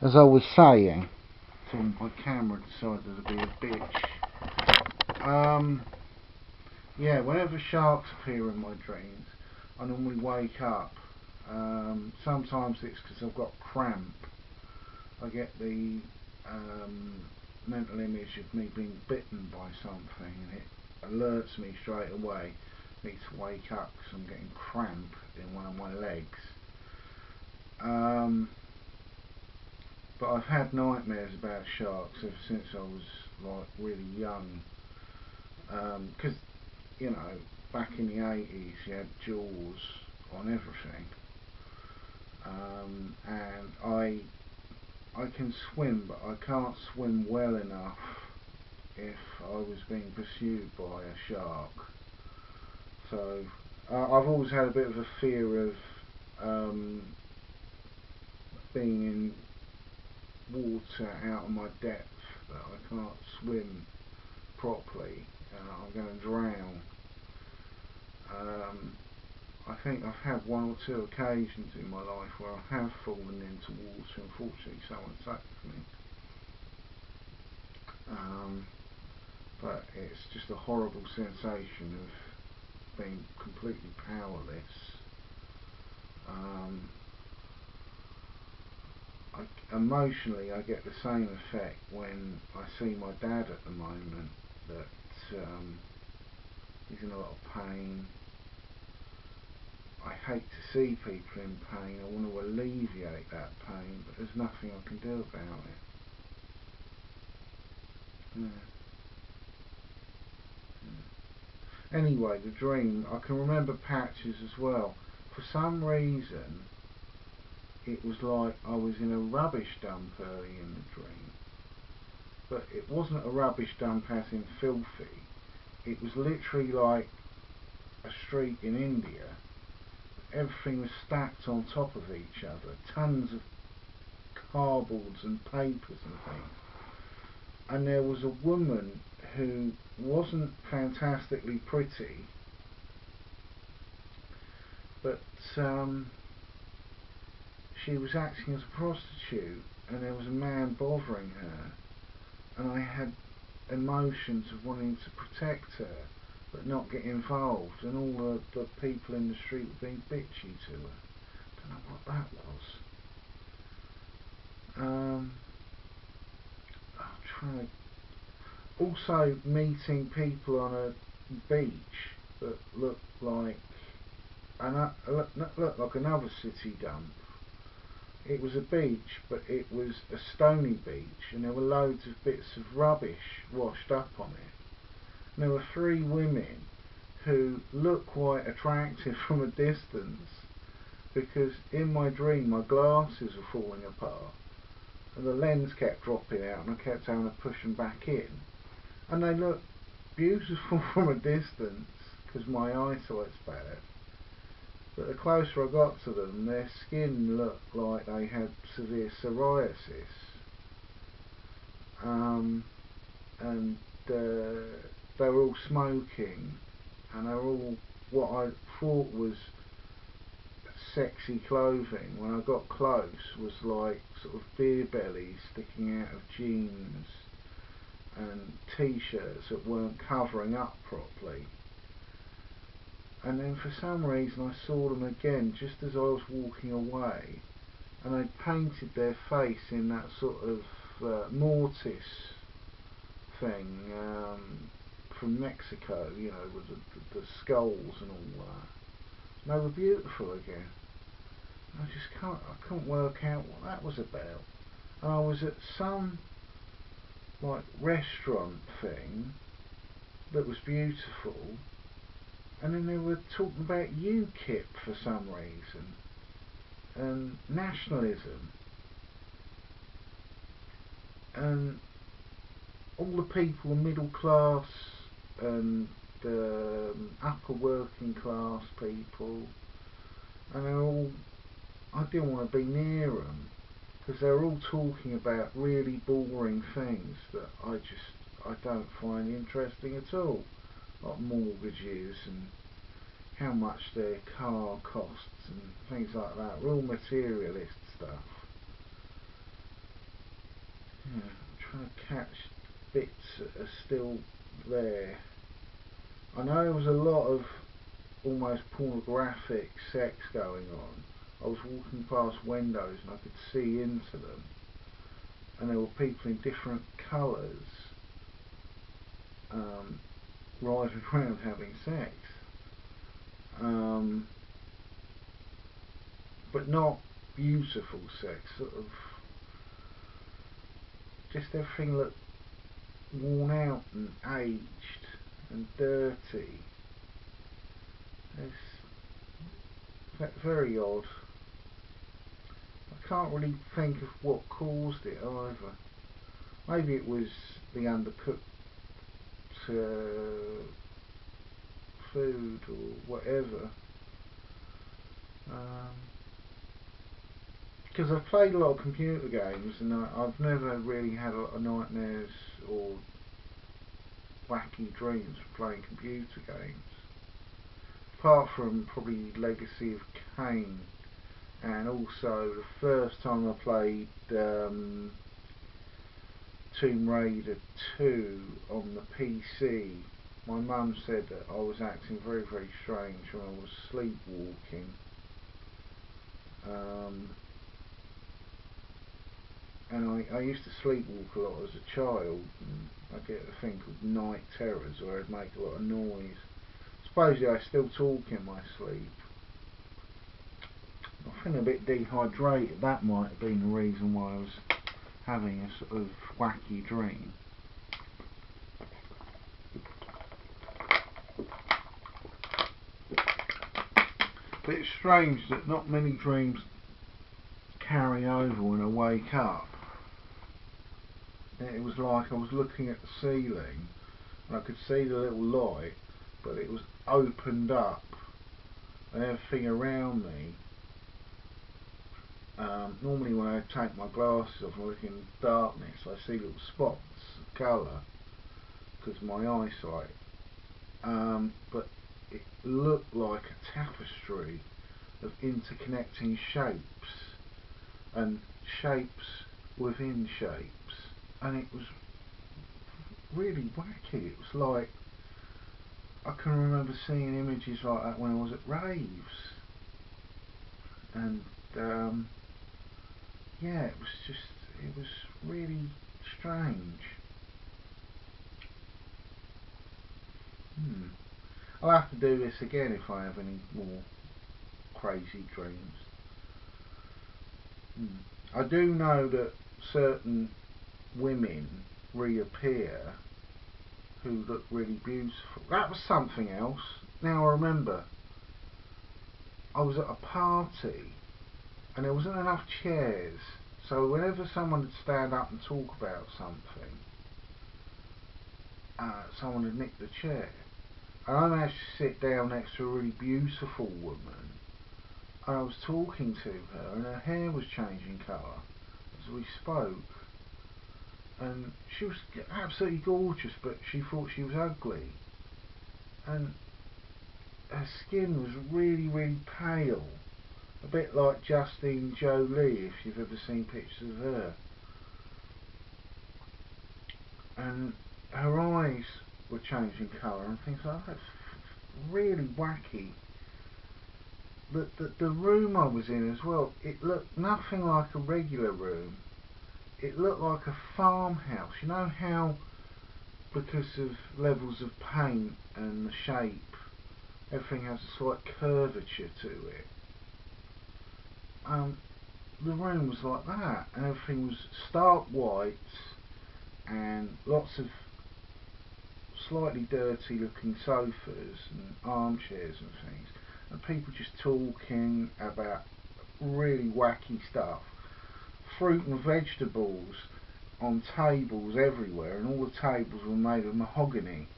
As I was saying, so my camera decided to be a bitch. Yeah, whenever sharks appear in my dreams, I normally wake up. Sometimes it's because I've got cramp. I get the mental image of me being bitten by something, and it alerts me straight away. I need to wake up because I'm getting cramp in one of my legs. But I've had nightmares about sharks ever since I was like really young. Because you know, back in the 80s, you had Jaws on everything. And I can swim, but I can't swim well enough if I was being pursued by a shark. So I've always had a bit of a fear of being in water out of my depth, that I can't swim properly. I'm going to drown. I think I've had one or two occasions in my life where I have fallen into water. Unfortunately, someone saved me. But it's just a horrible sensation of being completely powerless. Emotionally, I get the same effect when I see my dad at the moment, that he's in a lot of pain. I hate to see people in pain. I want to alleviate that pain, but there's nothing I can do about it. Yeah. Yeah. Anyway, the dream, I can remember patches as well. For some reason, it was like I was in a rubbish dump early in the dream. But it wasn't a rubbish dump as in filthy. It was literally like a street in India. Everything was stacked on top of each other. Tons of cardboards and papers and things. And there was a woman who wasn't fantastically pretty, but she was acting as a prostitute, and there was a man bothering her, and I had emotions of wanting to protect her but not get involved, and all the people in the street were being bitchy to her. Don't know what that was. I'll try. Also meeting people on a beach that looked like looked like another city dump. It was a beach, but it was a stony beach, and there were loads of bits of rubbish washed up on it. And there were three women who looked quite attractive from a distance, because in my dream my glasses were falling apart and the lens kept dropping out, and I kept having to push them back in. And they looked beautiful from a distance because my eyesight's bad. But the closer I got to them, their skin looked like they had severe psoriasis. And they were all smoking, and they were all what I thought was sexy clothing. When I got close, was like sort of beer bellies sticking out of jeans and t-shirts that weren't covering up properly. And then for some reason I saw them again just as I was walking away, and they painted their face in that sort of mortis thing from Mexico, you know, with the skulls and all that. And they were beautiful again. I couldn't work out what that was about. And I was at some like restaurant thing that was beautiful, and then they were talking about UKIP for some reason, and nationalism, and all the people, middle class and upper working class people, and they're all, I didn't want to be near them because they're all talking about really boring things that I don't find interesting at all, like mortgages and how much their car costs and things like that. Real materialist stuff. trying to catch bits that are still there. I know there was a lot of almost pornographic sex going on. I was walking past windows and I could see into them, and there were people in different colours riding around having sex, but not beautiful sex, sort of just everything looked worn out and aged and dirty. It's very odd. I can't really think of what caused it either. Maybe it was the undercooked food or whatever. Because I've played a lot of computer games and I've never really had a lot of nightmares or wacky dreams playing computer games. Apart from probably Legacy of Kain, and also the first time I played Tomb Raider 2 on the PC, my mum said that I was acting very, very strange when I was sleepwalking. And I used to sleepwalk a lot as a child, and I get a thing called night terrors where I'd make a lot of noise. Supposedly I still talk in my sleep. I feel a bit dehydrated. That might have been the reason why I was having a sort of wacky dream. But it's strange that not many dreams carry over when I wake up. It was like I was looking at the ceiling and I could see the little light, but it was opened up and everything around me. Normally when I take my glasses off and look in darkness, I see little spots of colour because of my eyesight. But it looked like a tapestry of interconnecting shapes and shapes within shapes, and it was really wacky. It was like, I can remember seeing images like that when I was at raves, and yeah, it was really strange. I'll have to do this again if I have any more crazy dreams. I do know that certain women reappear who look really beautiful. That was something else. Now I remember, I was at a party and there wasn't enough chairs, so whenever someone would stand up and talk about something, someone would nick the chair. And I managed to sit down next to a really beautiful woman, and I was talking to her and her hair was changing colour as we spoke, and she was absolutely gorgeous, but she thought she was ugly, and her skin was really, really pale, a bit like Justine Jolie if you've ever seen pictures of her, and her eyes were changing colour and things like that. It's really wacky. The room I was in as well, it looked nothing like a regular room. It looked like a farmhouse. You know how, because of levels of paint and the shape, everything has a slight curvature to it. The room was like that, and everything was stark white and lots of slightly dirty looking sofas and armchairs and things, and people just talking about really wacky stuff. Fruit and vegetables on tables everywhere, and all the tables were made of mahogany,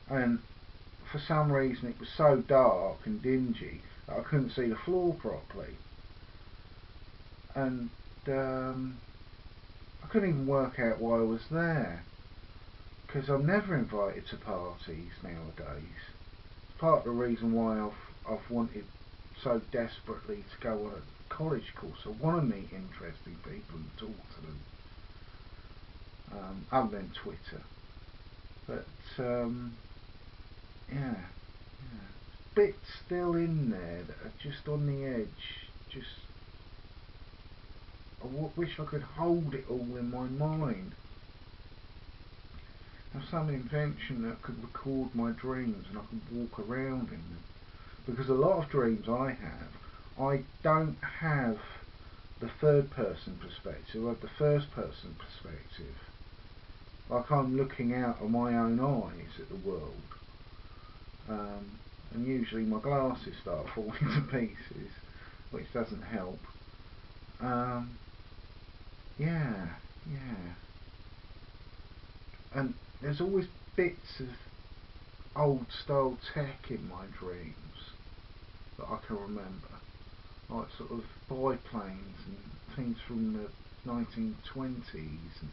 and for some reason it was so dark and dingy that I couldn't see the floor properly, and I couldn't even work out why I was there, because I'm never invited to parties nowadays. It's part of the reason why I've wanted so desperately to go on a college course. I want to meet interesting people and talk to them. other than Twitter. But yeah, bits still in there that are just on the edge. Just I wish I could hold it all in my mind. Have some invention that could record my dreams and I could walk around in them. Because a lot of dreams I don't have the third person perspective, I have the first person perspective. Like I'm looking out of my own eyes at the world. And usually my glasses start falling to pieces, which doesn't help. Yeah. And there's always bits of old style tech in my dreams that I can remember. Like sort of biplanes and things from the 1920s and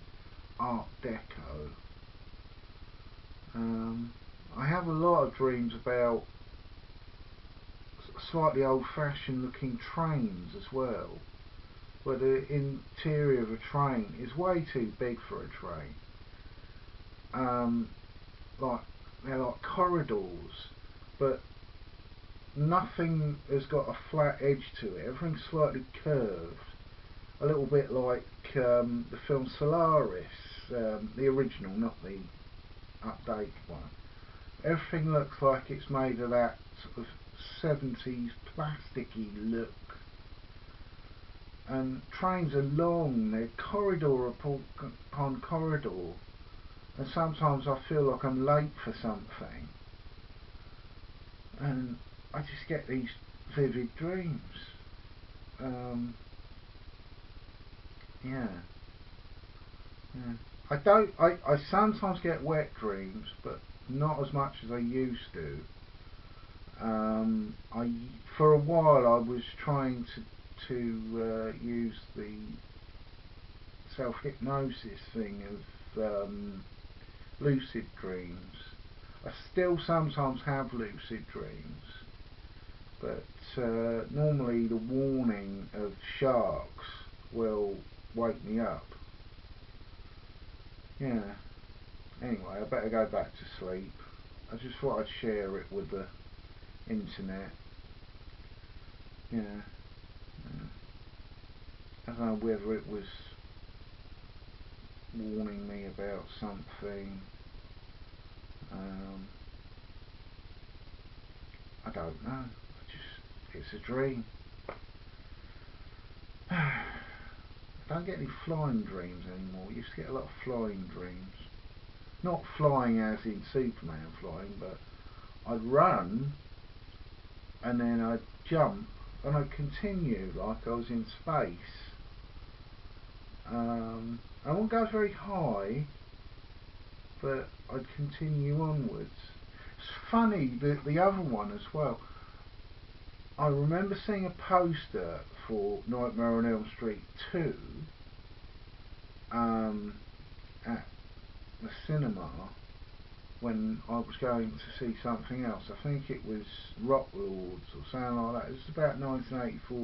Art Deco. I have a lot of dreams about slightly old-fashioned looking trains as well, where the interior of a train is way too big for a train. Like they're like corridors, but nothing has got a flat edge to it. Everything's slightly curved, a little bit like the film Solaris, the original, not the updated one. Everything looks like it's made of that sort of 70s plasticky look. And trains are long, they're corridor upon corridor, and sometimes I feel like I'm late for something. And I just get these vivid dreams. Yeah. I sometimes get wet dreams, but not as much as I used to. For a while I was trying to use the self-hypnosis thing of lucid dreams. I still sometimes have lucid dreams, but normally the warning of sharks will wake me up. Yeah. Anyway, I better go back to sleep. I just thought I'd share it with the internet. Yeah. I don't know whether it was warning me about something. I don't know. It's a dream. I don't get any flying dreams anymore. I used to get a lot of flying dreams. Not flying as in Superman flying, but I'd run and then I'd jump and I'd continue like I was in space. I wouldn't go very high, but I'd continue onwards. It's funny that the other one as well. I remember seeing a poster for Nightmare on Elm Street 2 at the cinema when I was going to see something else. I think it was Rock Lords or something like that. It was about 1984,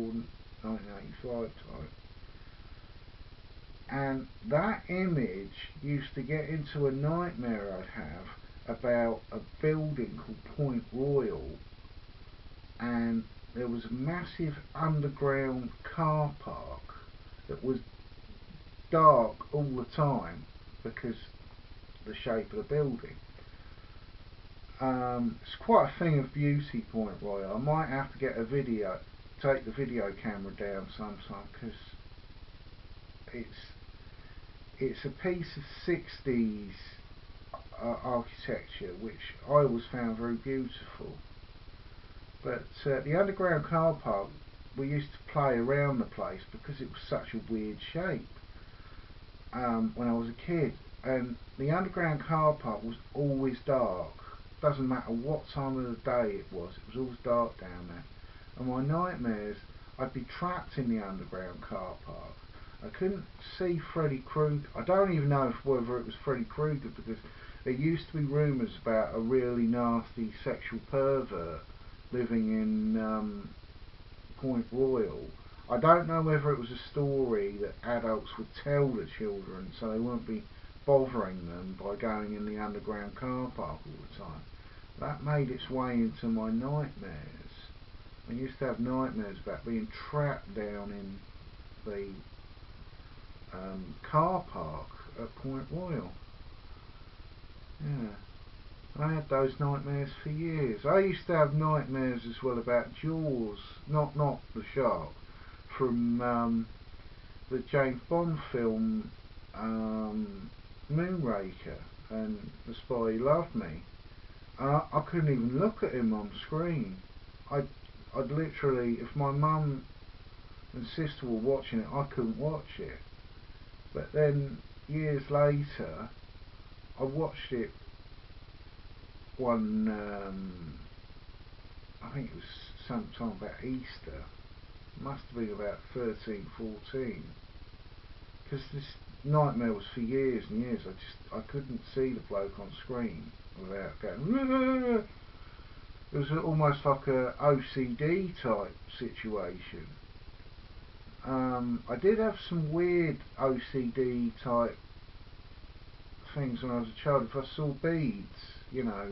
1985 type. And that image used to get into a nightmare I'd have about a building called Point Royal, and there was a massive underground car park that was dark all the time because of the shape of the building. It's quite a thing of beauty, Point Royal. I might have to get take the video camera down sometime, because it's a piece of 60s architecture which I always found very beautiful. But the underground car park, we used to play around the place because it was such a weird shape when I was a kid. And the underground car park was always dark. Doesn't matter what time of the day it was always dark down there. And my nightmares, I'd be trapped in the underground car park. I couldn't see Freddy Krueger. I don't even know whether it was Freddy Krueger, because there used to be rumours about a really nasty sexual pervert living in Point Royal. I don't know whether it was a story that adults would tell the children so they wouldn't be bothering them by going in the underground car park all the time. That made its way into my nightmares. I used to have nightmares about being trapped down in the car park at Point Royal. Yeah. I had those nightmares for years. I used to have nightmares as well about Jaws, not the shark, from the James Bond film Moonraker and The Spy Who Loved Me. And I couldn't even look at him on screen. I'd literally, if my mum and sister were watching it, I couldn't watch it. But then years later, I watched it one, I think it was sometime about Easter. It must have been about 13, 14. Because this nightmare was for years and years. I couldn't see the bloke on screen without going. It was almost like a OCD type situation. I did have some weird OCD type things when I was a child. If I saw beads, you know,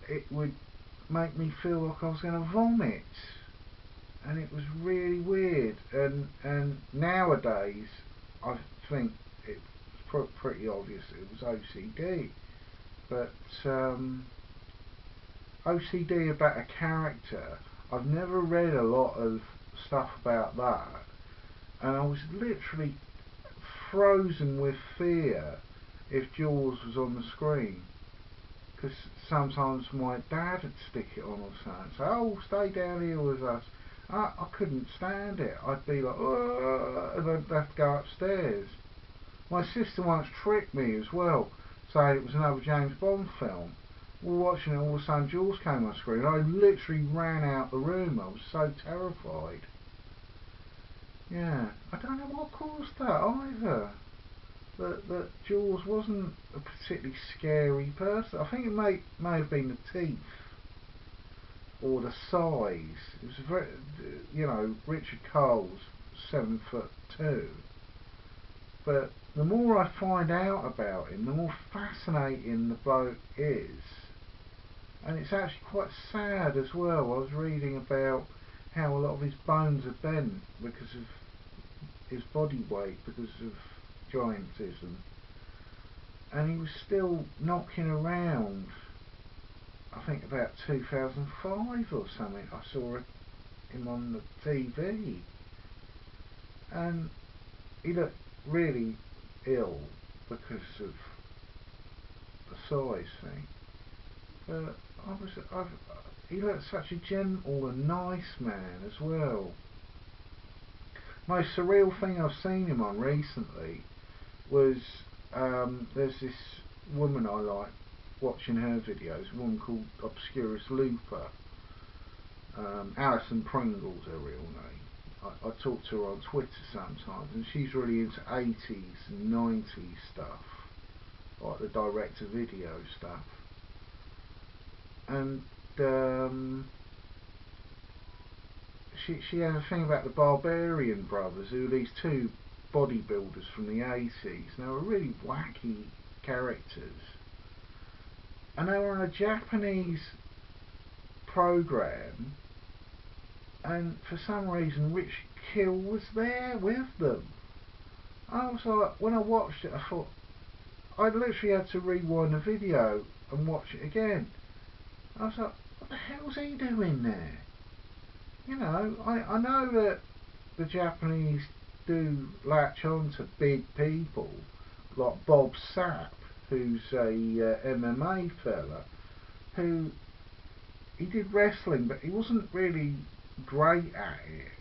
it would make me feel like I was going to vomit, and it was really weird. And nowadays, I think it's pretty obvious it was OCD, but OCD about a character, I've never read a lot of stuff about that, and I was literally frozen with fear if Jaws was on the screen, because sometimes my dad would stick it on or something, say, oh, stay down here with us. I couldn't stand it. I'd be like, oh, and I'd have to go upstairs. My sister once tricked me as well, saying it was another James Bond film. We were watching it, all of a sudden Jaws came on screen. I literally ran out the room. I was so terrified. Yeah, I don't know what caused that either. That Jaws wasn't a particularly scary person. I think it may have been the teeth or the size. It was a very, you know, Richard Cole's 7'2", but the more I find out about him, the more fascinating the bloke is, and it's actually quite sad as well. I was reading about how a lot of his bones are bent because of his body weight, because of giantism, and he was still knocking around. I think about 2005 or something, I saw him on the TV, and he looked really ill because of the size thing. But he looked such a gentle and nice man as well. Most surreal thing I've seen him on recently was there's this woman I like watching her videos, a woman called Obscurus Lupa. Alison Pringle's her real name. I talk to her on Twitter sometimes, and she's really into 80s and 90s stuff, like the direct-to-video stuff. And she has a thing about the Barbarian Brothers, who are these two bodybuilders from the 80s. They were really wacky characters, and they were on a Japanese program, and for some reason Richard Kill was there with them. I was like, when I watched it, I thought, I literally had to rewind the video and watch it again. I was like, what the hell's he doing there? You know, I know that the Japanese do latch on to big people, like Bob Sapp, who's a MMA fella, who, he did wrestling, but he wasn't really great at it.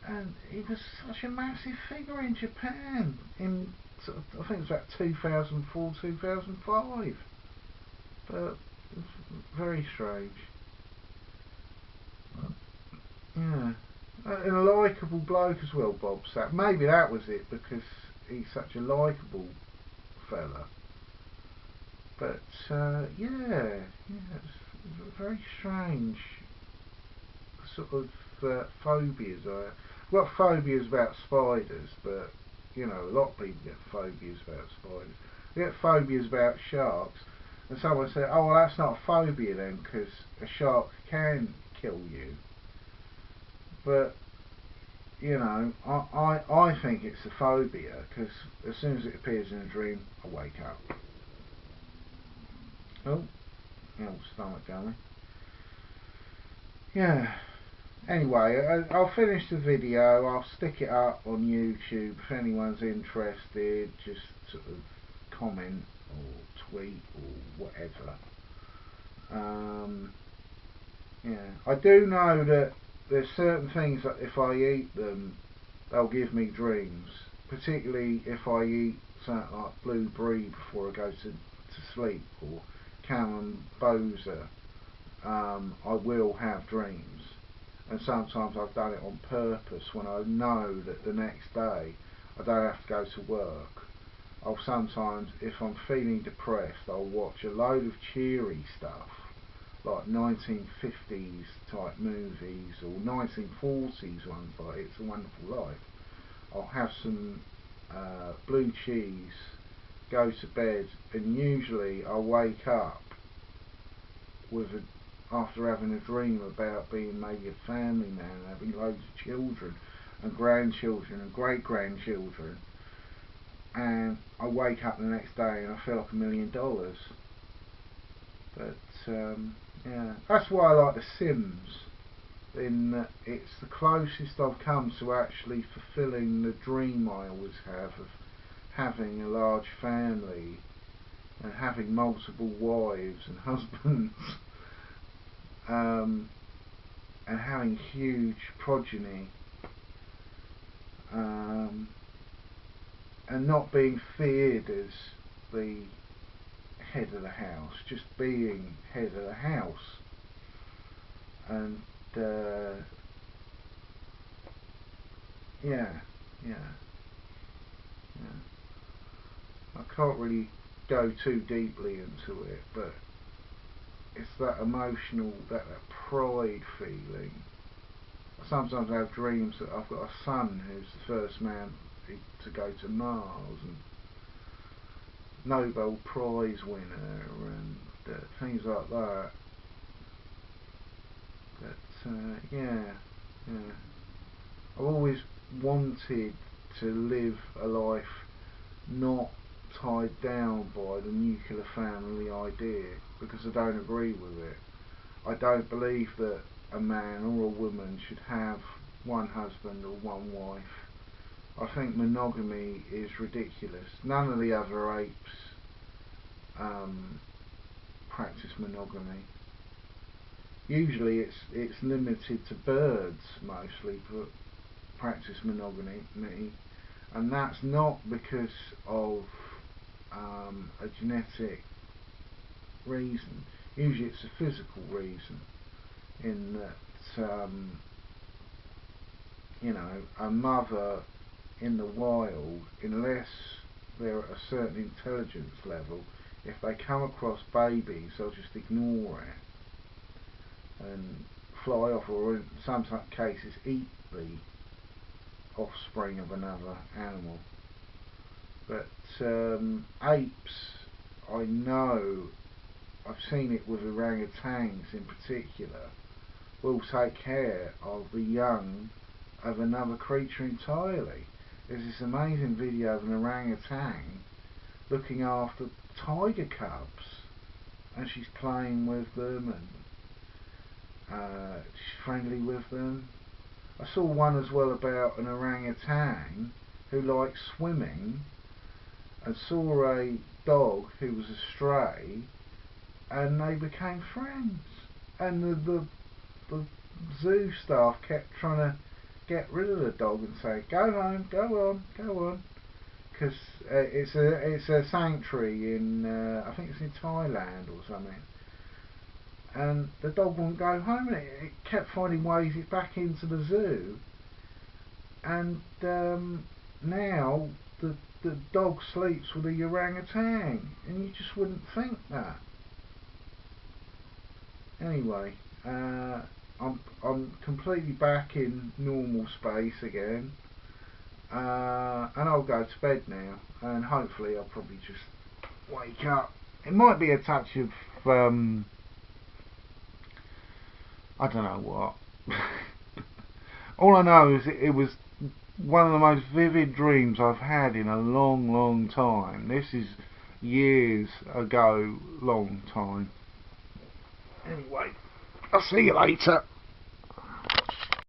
And he was such a massive figure in Japan in, I think it was about 2004, 2005. But it was very strange. Yeah. And a likeable bloke as well, Bob Sapp. Maybe that was it, because he's such a likeable fella. But yeah, it's very strange sort of phobias. I've got phobias about spiders, but you know, a lot of people get phobias about spiders. They get phobias about sharks, and someone said, "Oh, well, that's not a phobia then, because a shark can kill you." But you know, I think it's a phobia, because as soon as it appears in a dream, I wake up. Oh, stomach going. Yeah. Anyway, I'll finish the video. I'll stick it up on YouTube if anyone's interested. Just sort of comment or tweet or whatever. Yeah, I do know that there's certain things that if I eat them, they'll give me dreams. Particularly if I eat something like blue brie before I go to sleep, or Camemboza, I will have dreams. And sometimes I've done it on purpose when I know that the next day I don't have to go to work. I'll sometimes, if I'm feeling depressed, I'll watch a load of cheery stuff, like 1950s type movies, or 1940s ones like It's a Wonderful Life. I'll have some blue cheese, go to bed, and usually I'll wake up with after having a dream about being maybe a family man, having loads of children and grandchildren and great-grandchildren, and I wake up the next day and I feel like $1 million. But yeah, that's why I like The Sims, in that it's the closest I've come to actually fulfilling the dream I always have of having a large family and having multiple wives and husbands. And having huge progeny, and not being feared as the head of the house, just being head of the house. And yeah, I can't really go too deeply into it, but it's that emotional, that pride feeling. Sometimes I have dreams that I've got a son who's the first man to go to Mars, and Nobel Prize winner, and things like that. But yeah, I've always wanted to live a life not tied down by the nuclear family idea, because I don't agree with it. I don't believe that a man or a woman should have one husband or one wife. I think monogamy is ridiculous. None of the other apes practice monogamy. Usually it's limited to birds mostly, but practice monogamy, and that's not because of a genetic reason. Usually it's a physical reason, in that you know, a mother in the wild, unless they're at a certain intelligence level, if they come across babies, they'll just ignore it and fly off, or in some cases eat the offspring of another animal. But apes, I know, I've seen it with orangutans in particular, will take care of the young of another creature entirely. There's this amazing video of an orangutan looking after tiger cubs, and she's playing with them, and she's friendly with them. I saw one as well about an orangutan who likes swimming, and saw a dog who was a stray, and they became friends. And the zoo staff kept trying to get rid of the dog and say, "Go home, go on," because it's a sanctuary in I think it's in Thailand or something. And the dog wouldn't go home, and it kept finding ways back into the zoo. And now the dog sleeps with a orangutan, and you just wouldn't think that. Anyway, I'm completely back in normal space again, and I'll go to bed now, and hopefully I'll probably just wake up. It might be a touch of I don't know what. All I know is it was one of the most vivid dreams I've had in a long, long time. This is years ago, long time. Anyway, I'll see you later.